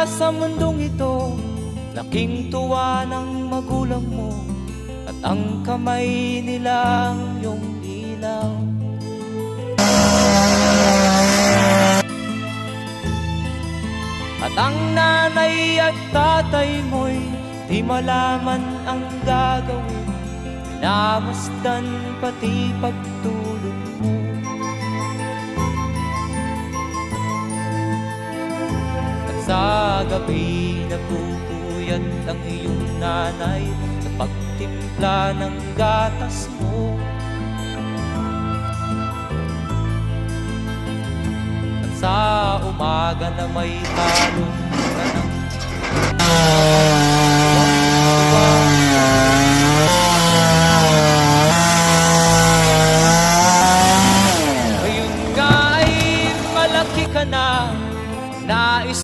sa mundong ito, laking tuwa ng magulang mo, at ang kamay nila ang iyong ilaw. At ang nanay at tatay mo'y di malaman ang gagawin, minamasdan pati pagtulog mo. At sa gabi nagpupuyat ang iyong nanay sa pagtimpla ng gatas mo. Sa umaga na may talong ka ng